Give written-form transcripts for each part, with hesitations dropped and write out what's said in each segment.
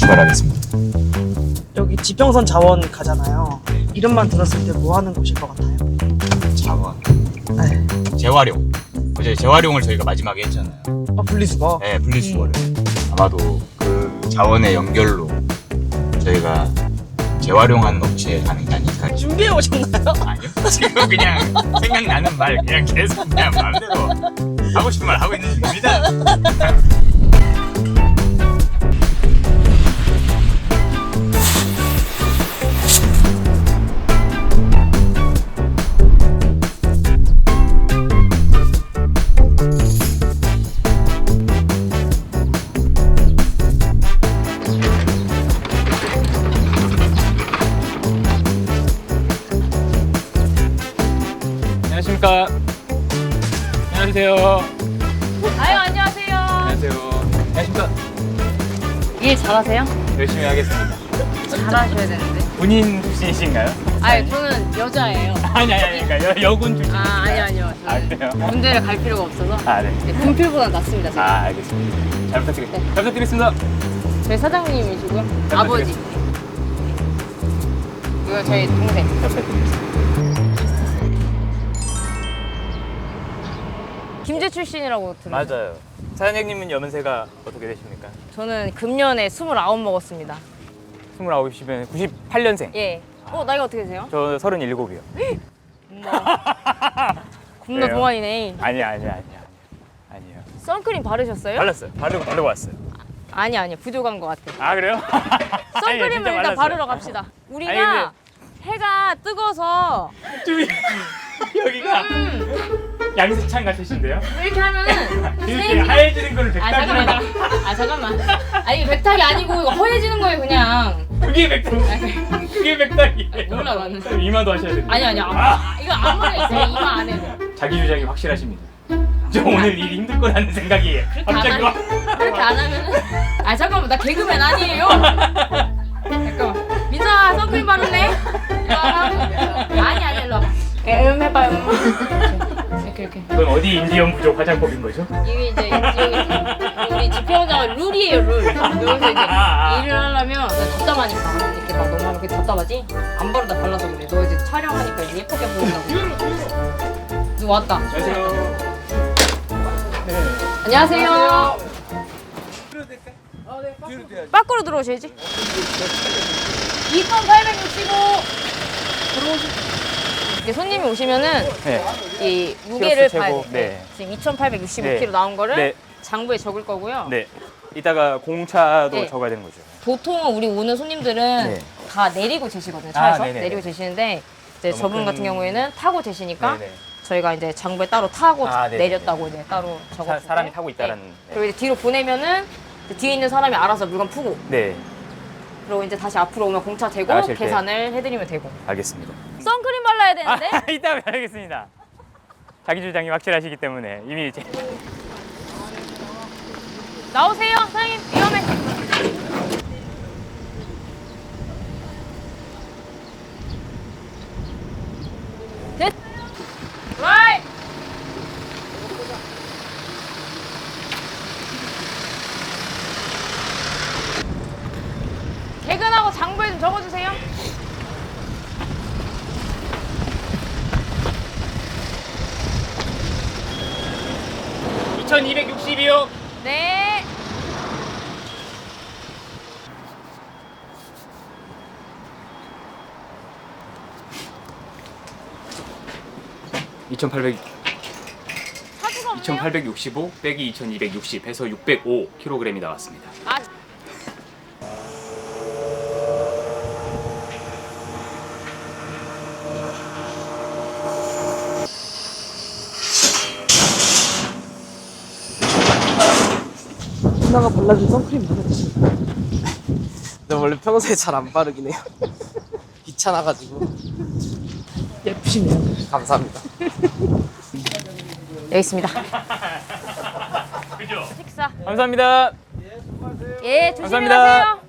출발하겠습니다. 여기 지평선 자원 가잖아요. 이름만 들었을 때 뭐 하는 곳일 것 같아요? 자원, 네. 재활용. 어제 재활용을 저희가 마지막에 했잖아요. 아, 분리수거? 네, 분리수거를. 아마도 그 자원의 연결로 저희가 재활용하는 업체에 가는 게 아닐까. 준비해 오셨나요? 아니요. 지금 그냥 생각나는 말 그냥 계속 그냥 마음대로 하고 싶은 말 하고 있는 중입니다. 안녕하십니까. 안녕하세요. 아유, 안녕하세요. 안녕하세요. 안녕하십니까. 일 잘하세요? 열심히 하겠습니다. 잘하셔야 되는데. 군인 출신이신가요? 아유, 저는 여자예요. 아니, 그러니까 여군 출신. 아, 아니요. 아, 저는 그래요? 군대를 갈 필요가 없어서. 아, 네. 네, 군필보다 낫습니다, 제가. 아, 알겠습니다. 잘 부탁드리겠습니다. 잘 부탁드리겠습니다. 저희 사장님이시고요. 잘 아버지. 이거 저희 동생. 잘 부탁드리겠습니다. 김제 출신이라고 들어요. 맞아요. 사장님은 연세가 어떻게 되십니까? 저는 금년에 29 먹었습니다. 29이시면 98년생. 예. 나이가 어떻게 되세요? 저 37이요. 겁나 왜요? 동안이네. 아니요. 선크림 바르셨어요? 발랐어요. 바르고 왔어요. 아니요. 부족한 것 같아요. 아, 그래요? 선크림을 진짜 일단 발랐어요. 바르러 갑시다. 우리가 아니, 해가 뜨거서 좀 여기가 양세찬 같으신데요? 이렇게 하면은 이렇게 하얘지는 거를 백탁이라고. 잠깐만. 이게 백탁이 아니고 이거 허해지는 거예요, 그냥. 그게 백탁이에요. 몰라, 나는. 그럼 이마도 하셔야 돼요. 아니요. 이거 아무나 있어요. 이마 안 해도. 자기 주장이 확실하십니다. 저 오늘 일 힘들 거라는 생각이 갑자기 와. 그렇게 안 하면은. 잠깐만. 나 개그맨 아니에요. 잠깐만. 민서아, 선크림 바르네? 일로 와라. 아니, 일로 와봐. 해봐요. 이렇게. 그건 어디 인디언 부족 화장법인 거죠? 이게 이제 우리 집행원장은 룰이에요, 룰. 여기서 이제 일을 하려면 나 답답하니까 이렇게 막 너무 이렇게 답답하지? 안 바르다 발라서 그래. 너 이제 촬영하니까 이제 예쁘게 보인다고. 누구 왔다. 안녕하세요. 안녕하세요. 밖으로 들어오셔야지. 2,865 들어오시. 이게 손님이 오시면은 네. 이 무게를 키로수 봐야 재고, 돼. 네. 지금 2,865kg 네. 나온 거를 네. 장부에 적을 거고요. 네. 이따가 공차도 네. 적어야 되는 거죠. 보통은 우리 오는 손님들은 네. 다 내리고 재시거든요. 차에서 네네네. 내리고 재시는데 이제 너무 저분 큰- 같은 경우에는 타고 재시니까 네네. 저희가 이제 장부에 따로 타고 네네네. 내렸다고 이제 따로 적어. 사람이 타고 있다라는. 그리고 이제 뒤로 보내면은 이제 뒤에 있는 사람이 알아서 물건 푸고 네. 그리고 이제 다시 앞으로 오면 공차 재고 나가실 때. 계산을 해드리면 되고. 알겠습니다. 선크림 발라야 되는데. 이따 뵙겠습니다. 자기 주장이 확실하시기 때문에 이미 이제 나오세요, 사장님. 위험해. 됐. 라이. 퇴근하고 장부에 좀 적어주세요. (2260이요) 네. (2800) 사주가 없네요. 2865 빼기 2260 해서 605kg이 나왔습니다. 아, 누나가 발라준 선크림 바르지. 근데 원래 평소에 잘 안 바르긴 해요. 귀찮아가지고. 예쁘시네요. 감사합니다. 여기 있습니다. 그죠? 식사. 감사합니다. 예, 조심히 감사합니다. 가세요.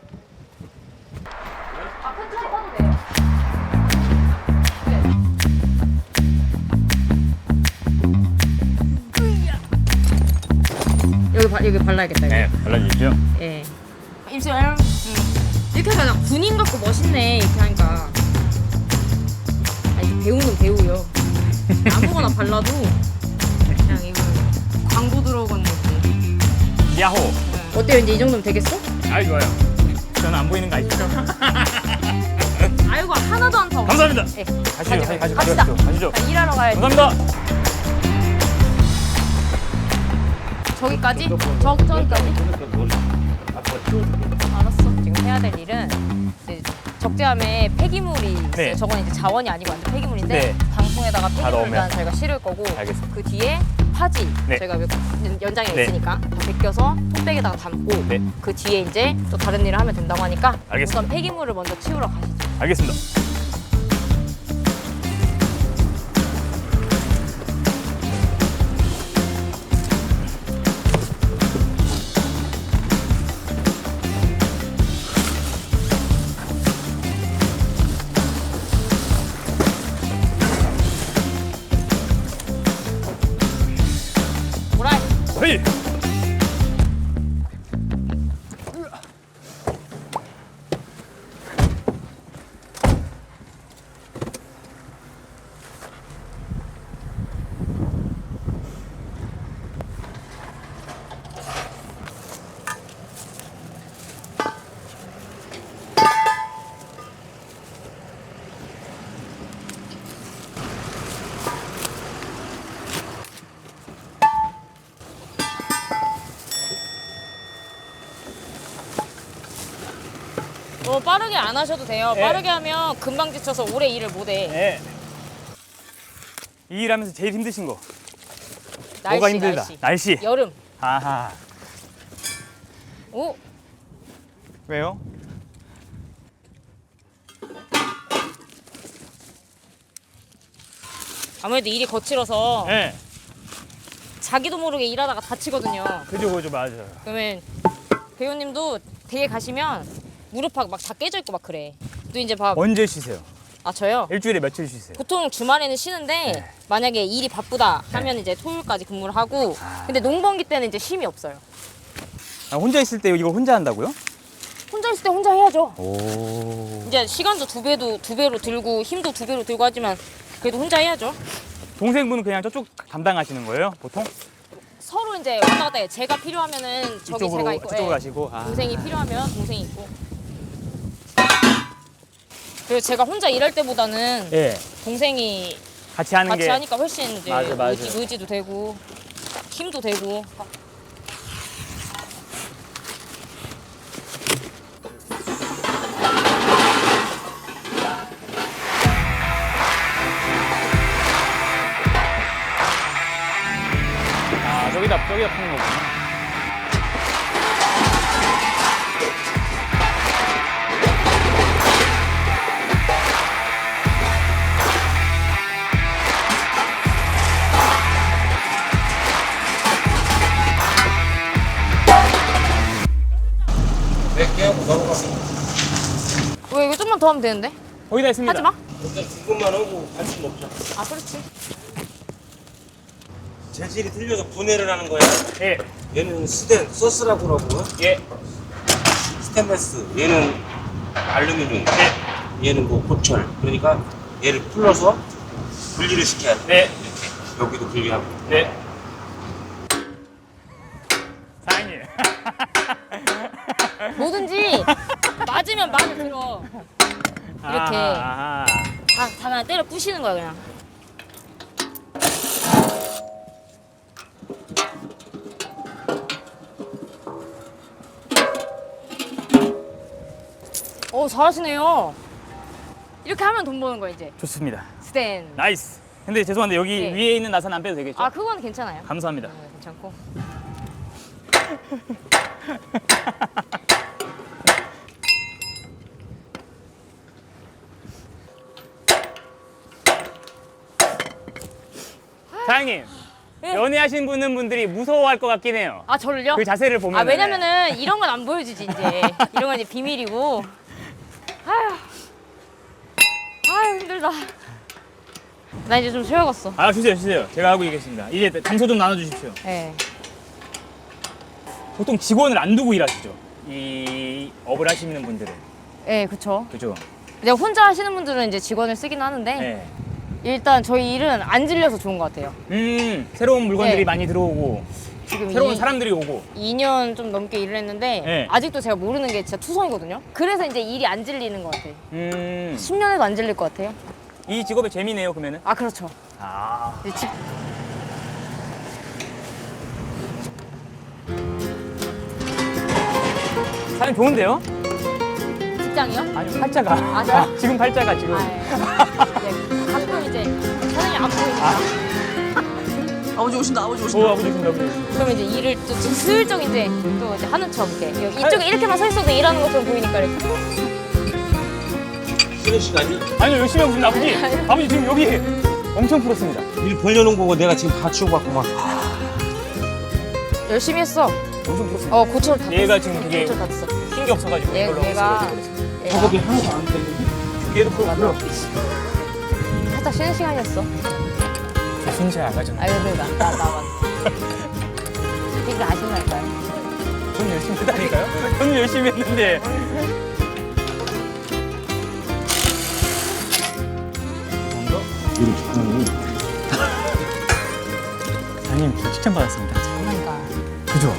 큰 차에 타도 돼요. 여기 발라야겠다. 이거. 네, 발라주십시오. 예. 입술 이렇게 하니까 군인 같고 멋있네. 이렇게 하니까. 아니 배우는 배우요. 아무거나 발라도 그냥 이거 광고 들어오는 느낌. 야호. 어때요? 이제 이 정도면 되겠어? 아 좋아요. 저는 안 보이는 거 아시죠? 아이고 하나도 안 타고. 감사합니다. 네. 가시죠. 갑시다. 가시죠. 자, 일하러 가야지. 감사합니다. 저기까지? 저기까지? 알았어. 지금 해야 될 일은 이제 적재함에 폐기물이 있어요. 네. 저건 이제 자원이 아니고 완전 폐기물인데 네. 방풍에다가 폐기물 넣으면. 일단 저희가 실을 거고 알겠습니다. 그 뒤에 파지 네. 저희가 연장에 네. 있으니까 다 벗겨서 톱백에다가 담고 네. 그 뒤에 이제 또 다른 일을 하면 된다고 하니까 알겠습니다. 우선 폐기물을 먼저 치우러 가시죠. 알겠습니다. 오라이. 헤이. 빠르게 안 하셔도 돼요. 네. 빠르게 하면 금방 지쳐서 오래 일을 못해. 네. 이 일하면서 제일 힘드신 거. 날씨, 뭐가 힘들다. 날씨. 여름. 아하. 오. 왜요? 아무래도 일이 거칠어서 네. 자기도 모르게 일하다가 다치거든요. 그죠 맞아요. 그러면 배우님도 댁에 가시면 무릎팍 막 다 깨져 있고 막 그래. 또 이제 언제 쉬세요? 아 저요? 일주일에 며칠 쉬세요? 보통 주말에는 쉬는데 네. 만약에 일이 바쁘다 하면 이제 토요일까지 근무를 하고 근데 농번기 때는 이제 쉼이 없어요. 아, 혼자 있을 때 이거 혼자 한다고요? 혼자 있을 때 혼자 해야죠. 오. 이제 시간도 두 배로 들고 힘도 두 배로 들고 하지만 그래도 혼자 해야죠. 동생분은 그냥 저쪽 담당하시는 거예요, 보통? 서로 이제 왔다 갔다 해요. 제가 필요하면은 저기 제가 있고 저쪽으로 예. 가시고. 아. 동생이 필요하면 동생이 있고. 그리고 제가 혼자 일할 때보다는 예. 동생이 같이 하는 같이 게. 하니까 훨씬 이제 맞아. 의지도 되고 힘도 되고. 아, 저기다 파는 거구나. 왜 이거 좀만 더 하면 되는데? 거기다 있습니다. 하지 마. 일단 중급만 하고 관심 없죠. 아 그렇지. 재질이 틀려서 분해를 하는 거야. 예. 얘는 소스라고 그러고 예. 스테인레스, 얘는 알루미늄, 얘는 뭐 고철. 그러니까 얘를 풀러서 분리를 시켜야 돼. 네. 이렇게 여기도 분리하고. 네. 사장님. 뭐든지 맞으면 마음에 들어. 이렇게. 아, 다 그냥 때려 부시는 거야 그냥. 잘하시네요. 이렇게 하면 돈 버는 거야 이제. 좋습니다. 스탠. 나이스. 근데 죄송한데 여기 네. 위에 있는 나사는 안 빼도 되겠죠? 아 그건 괜찮아요. 감사합니다. 괜찮고. 사장님. 예. 연애하신 분들이 무서워할 것 같긴 해요. 아 저를요? 그 자세를 보면. 아 왜냐면은 이런 건 안 보여주지 이제. 이런 건 이제 비밀이고. 아유 힘들다. 나 이제 좀 쉬어야겠어. 아, 주세요. 제가 하고 있겠습니다. 이제 장소 좀 나눠주십시오. 네. 보통 직원을 안 두고 일하시죠? 이 업을 하시는 분들은. 네, 그쵸. 그죠? 이제 혼자 하시는 분들은 이제 직원을 쓰긴 하는데 네. 일단 저희 일은 안 질려서 좋은 것 같아요. 새로운 물건들이 네. 많이 들어오고 지금 새로운 사람들이 오고. 2년 좀 넘게 일을 했는데 네. 아직도 제가 모르는 게 진짜 투성이거든요. 그래서 이제 일이 안 질리는 것 같아요. 10년에도 10년에도 안 질릴 것 같아요. 이 직업의 재미네요, 그러면은. 아, 그렇죠. 아. 이제 직... 사장님 좋은데요? 직장이요? 아니요, 팔자가. 아, 저요? 지금 팔자가 지금. 아, 예. 가끔 이제 사장님 안 보이니까 아버지 오신다, 아버지 오, 오신다. 아버지 오신다, 아버지 오신다. 그럼 이제 일을 또 슬쩍 이제 또 이제 하는 척 이렇게 이쪽에 이렇게만 서 있어도 일하는 것처럼 보이니까 이렇게 쉬는 시간이 아니요, 열심히 하고 있습니다, 아버지. 아버지 지금 여기 엄청 풀었습니다. 일 벌려놓은 거고 내가 지금 다 치우고 왔고 막. 열심히 했어. 엄청 풀었습니다. 고철 다 얘가 땄어. 지금 되게 고철 다 땄어. 흰 게 없어가지고 이걸로 얘가 작업이 하나도 안 됐는데. 얘도 풀었고요. 살짝 쉬는 시간이었어. 순시 안 가잖아. 아, 근데 나만 이거 아신다니까요. 전 열심히 했다니까요? 전 열심히 했는데. 사장님, 저 칭찬 받았습니다. 장난가. 그죠?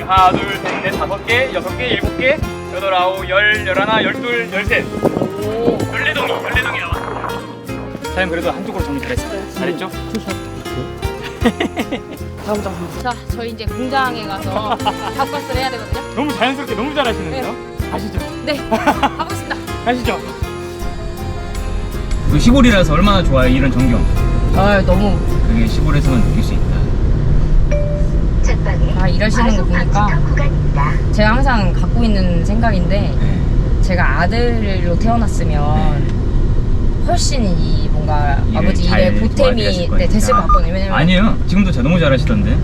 하나, 둘, 셋, 넷, 5개, 6개, 7개, 8, 9, 10, 11, 12, 13. 오. 14동이 나왔습니다. 사장님 그래도 한쪽으로 정리 잘했어요. 잘했죠? 다음 장. 자, 저희 이제 공장에 가서 닭가스를 해야 되거든요. 너무 자연스럽게 너무 잘하시는데요? 가시죠. 네, 가보겠습니다. 가시죠. 그 시골이라서 얼마나 좋아요, 이런 전경. 아, 너무 그게 시골에서만 느낄 수 있다. 다 일하시는 거 보니까 제가 항상 갖고 있는 생각인데 네. 제가 아들로 태어났으면 훨씬 이 뭔가 일을 아버지 잘 일에 보탬이 도와드렸을 네, 됐을 것 거니까. 같거든요. 왜냐면 아니에요. 지금도 너무 잘하시던데.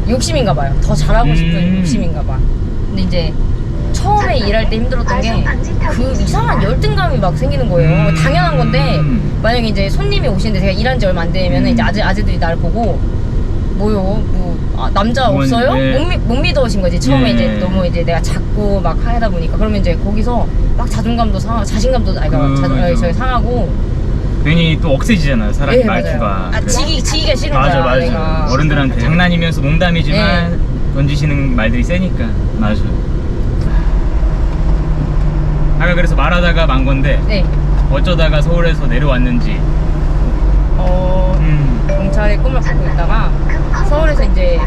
욕심인가 봐요. 더 잘하고 싶은 욕심인가 봐. 근데 이제 처음에 일할 때 힘들었던 게 그 이상한 열등감이 막 생기는 거예요. 당연한 건데 만약에 이제 손님이 오시는데 제가 일한 지 얼마 안 되면 이제 아재들이 나를 보고 뭐요? 남자 뭔, 없어요? 네. 못 믿어오신 거지. 처음에 네. 이제 너무 이제 내가 작고 막 하다 보니까 그러면 이제 거기서 막 자존감도 상하고 자신감도 저기 상하고 괜히 또 억세지잖아요, 사람이 말투가. 맞아요. 그래서. 지기가 싫은 맞아, 거야. 맞아. 내가. 어른들한테 장난이면서 농담이지만 네. 던지시는 말들이 세니까. 맞아. 아까 그래서 말하다가 만 건데 네. 어쩌다가 서울에서 내려왔는지. 경찰의 꿈을 갖고 있다가 서울에서 이제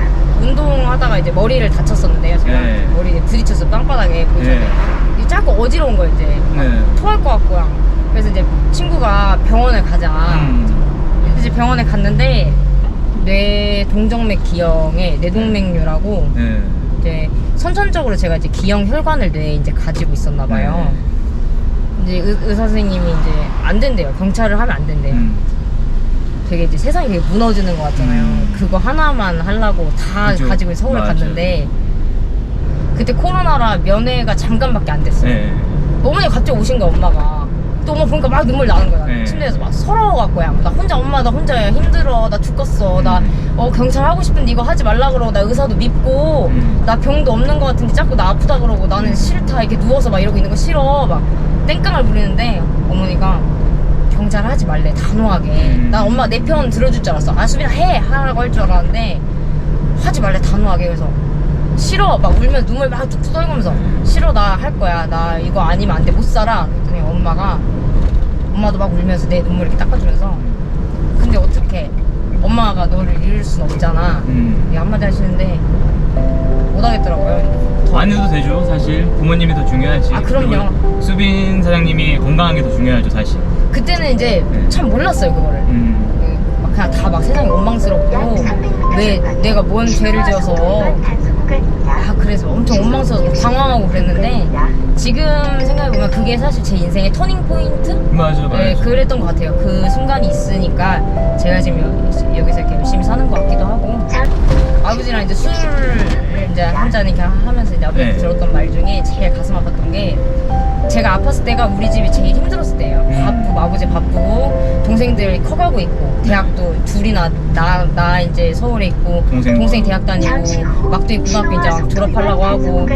운동하다가 이제 머리를 다쳤었는데요. 제가 네. 머리에 부딪혀서 땅바닥에 보이잖아요. 이게 자꾸 어지러운 거예요. 이제 네. 토할 것 같고요. 그래서 이제 친구가 병원을 가자. 이제 병원에 갔는데 뇌 동정맥 기형에 뇌동맥류라고 네. 이제 선천적으로 제가 이제 기형 혈관을 뇌에 이제 가지고 있었나 봐요. 이제 의사 선생님이 이제 안 된대요. 경찰을 하면 안 된대요. 되게 이제 세상이 되게 무너지는 것 같잖아요. 그거 하나만 하려고 다 그죠. 가지고 서울에 맞아요. 갔는데 그때 코로나라 면회가 잠깐밖에 안 됐어요. 네. 어머니 갑자기 오신 거야, 엄마가. 또 엄마 보니까 막 눈물 나는 거야. 네. 침대에서 막 서러워갖고 나 혼자 엄마 나 혼자 힘들어 나 죽겠어 나 경찰 하고 싶은데 이거 하지 말라 그러고 나 의사도 밉고 나 병도 없는 거 같은데 자꾸 나 아프다 그러고 나는 싫다 이렇게 누워서 막 이러고 있는 거 싫어 막 땡깡을 부리는데 어머니가 경찰 하지 말래 단호하게. 나 엄마 내 편 들어줄 줄 알았어. 아 수빈아 하라고 할 줄 알았는데 하지 말래 단호하게. 그래서 싫어 막 울면 눈물 막 뚝뚝 떨면서 싫어 나 할 거야 나 이거 아니면 안 돼 못 살아. 그랬더니 엄마도 막 울면서 내 눈물 이렇게 닦아주면서 근데 어떡해 엄마가 너를 잃을 순 없잖아 이 한마디 하시는데 못 하겠더라고요. 안 해도 되죠, 사실. 부모님이 더 중요하지. 아, 그럼요. 그리고 수빈 사장님이 건강한 게 더 중요하죠, 사실. 그때는 이제 참 몰랐어요 그거를. 막 그냥 다 막 세상이 원망스럽고 왜 내가 뭔 죄를 지어서 그래서 엄청 원망스럽고 당황하고 그랬는데 지금 생각해보면 그게 사실 제 인생의 터닝 포인트? 맞아. 네, 그랬던 것 같아요. 그 순간이 있으니까 제가 지금 여기서 이렇게 열심히 사는 것 같기도 하고 아버지랑 이제 술을 이제 한잔 이렇게 하면서 이제 아버지 들었던 말 중에 제일 가슴 아팠던 게 제가 아팠을 때가 우리 집이 제일 힘들었을 때예요. 바쁘고 아버지 바쁘고 동생들 커가고 있고 대학도 둘이나 나 이제 서울에 있고 동생 대학 다니고 막둥이 고등학교 이제 막 졸업하려고 하고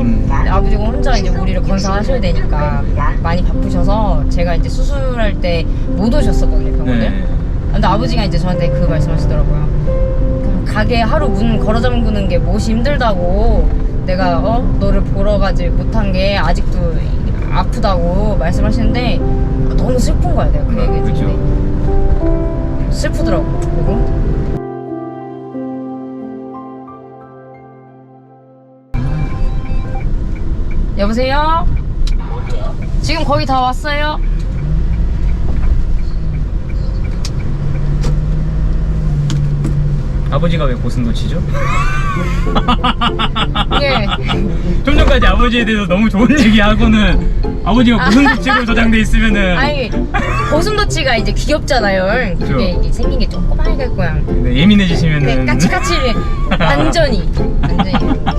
아버지가 혼자 이제 우리를 건사하셔야 되니까 많이 바쁘셔서 제가 이제 수술할 때 못 오셨었거든요 병원에. 네. 근데 아버지가 이제 저한테 그 말씀하시더라고요. 가게 하루 문 걸어 잠그는 게 무엇이 힘들다고 내가 너를 보러 가지 못한 게 아직도 아프다고 말씀하시는데 너무 슬픈 거야 내가 그 얘기 듣는데 슬프더라고. 그리고 여보세요? 지금 거의 다 왔어요? 아버지가 왜 고슴도치죠? 예. 좀 전까지 아버지에 대해서 너무 좋은 얘기하고는 아버지가 고슴도치로 저장돼 있으면은 아니 고슴도치가 이제 귀엽잖아요. 그게 이게 생긴 게 조그맣게 고양. 네, 예민해지시면은 까칠까칠 완전히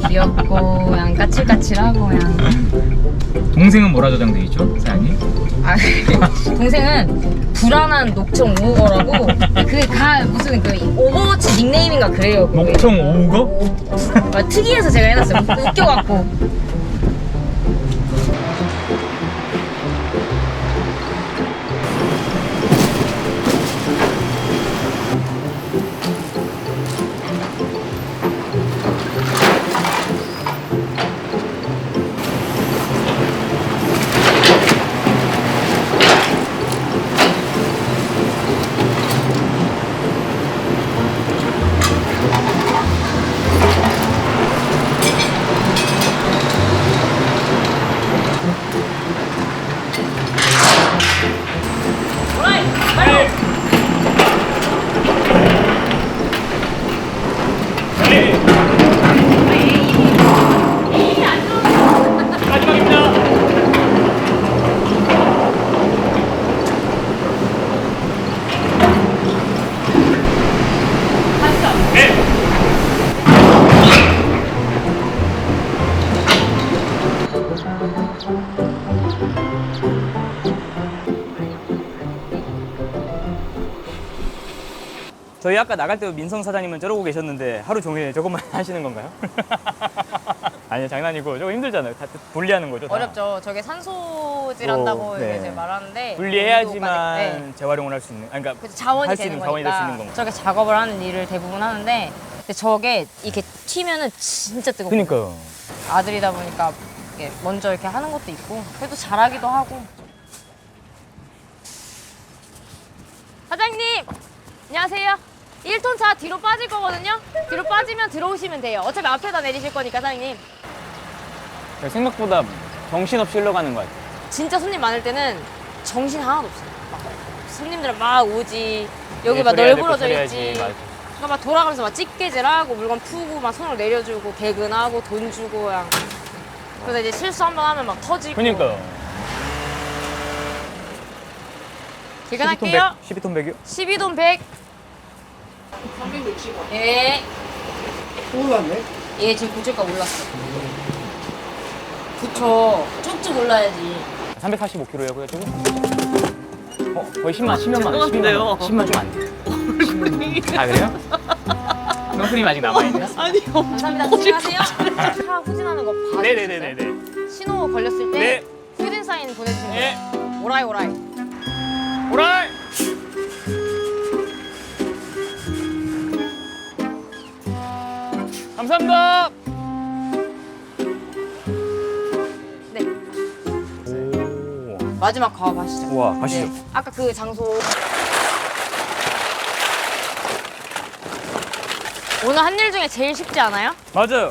귀엽고 그냥 까칠까칠하고 그냥. 동생은 뭐라 저장돼 있죠, 사장님? 아 동생은 불안한 녹청 오우거라고 무슨 그 오버워치 닉네임인가 그래요. 그게. 녹청 오우거? 특이해서 제가 해놨어요. 웃겨갖고. 저희 아까 나갈 때도 민성 사장님은 저러고 계셨는데 하루 종일 저것만 하시는 건가요? 아니요, 장난이고 저거 힘들잖아요. 다 분리하는 거죠. 다. 어렵죠. 저게 산소질한다고 네. 이제 말하는데 분리해야지만 네. 재활용을 할 수 있는. 아니, 그러니까 그래서 자원이 할 수 되는 있는 자원이 될 수 있는 거니까 건가. 저게 작업을 하는 일을 대부분 하는데 근데 저게 이렇게 튀면은 진짜 뜨겁고 그러니까요. 아들이다 보니까 이렇게 먼저 이렇게 하는 것도 있고 그래도 잘하기도 하고. 사장님 안녕하세요. 1톤 차 뒤로 빠질 거거든요. 뒤로 빠지면 들어오시면 돼요. 어차피 앞에다 내리실 거니까 사장님. 생각보다 정신없이 흘러가는 것 같아요. 진짜 손님 많을 때는 정신 하나도 없어요. 막 손님들은 막 오지. 여기 막 소리 해야 될 거 널브러져 소리 있지. 해야지. 맞아. 그러니까 막 돌아가면서 막 찌개질하고 물건 푸고 막 손을 내려주고 개근하고 돈 주고 그냥. 그래서 이제 실수 한 번 하면 막 터지고. 그러니까요. 개근할게요. 12톤 100이요? 12돈 100. 360원. 예. 올랐네? 예, 지금 고질가 올랐어. 그쵸. 쭉쭉 올라야지. 345kg고요, 지금? 거의 10만 원. 10만 좀 안 돼. 아, 그래요? 선크림 아직 남아있네. 감사합니다. 조심하세요. 차 후진하는 거 봐주세요. 네네네네. 신호 걸렸을 때 네. 휴진 사인 보내주시면 네. 돼요. 오라이 오라이. 오라이! 감사합니다. 네. 마지막 가업 하시죠. 우와, 가시죠. 네. 아까 그 장소. 오늘 한 일 중에 제일 쉽지 않아요? 맞아요.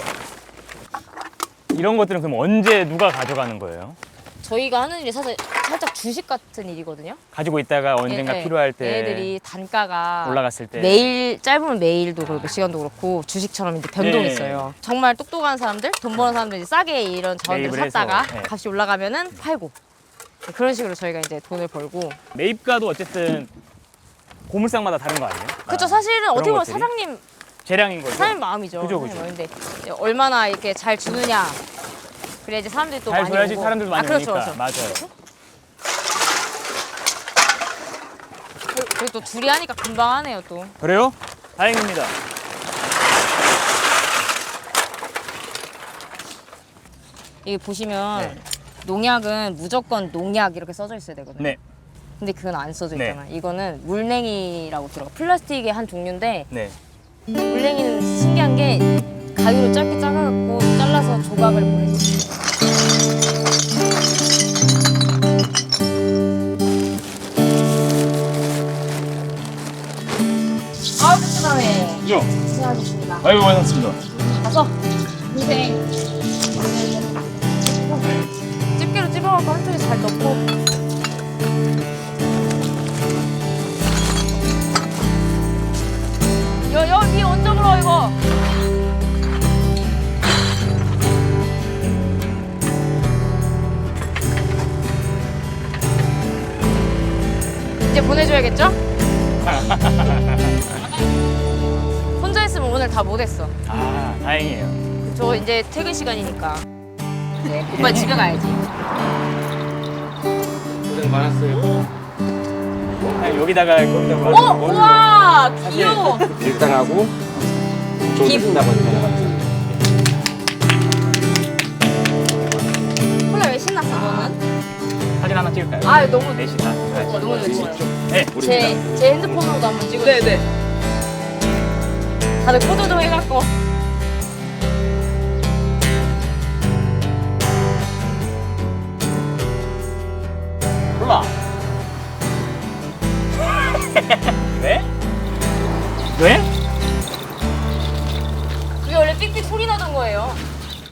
이런 것들은 그럼 언제 누가 가져가는 거예요? 저희가 하는 일이 사실 살짝 주식 같은 일이거든요. 가지고 있다가 언젠가 예, 필요할 때 얘들이 단가가 올라갔을 때 매일 짧으면 매일도 그렇고 시간도 그렇고 주식처럼 이제 변동이 예. 있어요. 정말 똑똑한 사람들, 돈 버는 사람들이 싸게 이런 자원들을 매입을 샀다가 해서, 예. 값이 올라가면은 팔고 그런 식으로 저희가 이제 돈을 벌고. 매입가도 어쨌든 고물상마다 다른 거 아니에요? 그렇죠. 사실은 어떻게 보면 것들이? 사장님 재량인 거죠. 사장님 마음이죠. 그죠, 사장님 그죠. 마음인데 이제 얼마나 이렇게 잘 주느냐. 그래야 이제 사람들이 또 잘 많이 줘야지 오고. 사람들도 많이 그렇죠, 오니까. 그렇죠. 맞아요. 그리고 또 둘이 하니까 금방 하네요 또. 그래요? 다행입니다. 이게 보시면 네. 농약은 무조건 농약 이렇게 써져 있어야 되거든요. 네. 근데 그건 안 써져 네. 있잖아. 이거는 물냉이라고 들어. 플라스틱의 한 종류인데 네. 물냉이는 신기한 게 가위로 짧게 잘라갖고 잘라서 조각을 보내줘. 아, 튼튼하네. 그죠? 고생하셨습니다. 아이고, 고맙습니다. 가서 인생 집게로 찝어갖고 한쪽에 잘 넣고. 여기 언제 불어 이거? 이제 보내줘야겠죠? 혼자 했으면 오늘 다 못했어. 아, 다행이에요. 저 이제 퇴근 시간이니까. 네, 오빠 집에 가야지. 고생 많았어요. 아니, 여기다가 거기다 어, 우와, 귀여워. 일단 하고 좀 기부. 이따 먼저 콜라 왜 신났어 너는? 사진 하나 찍을까요? 아 너무 넷이 다. 너무 좋지. 네, 제 핸드폰으로도 한번 찍어. 네네. 다들 포토도 해갖고. 몰라. 왜? 왜?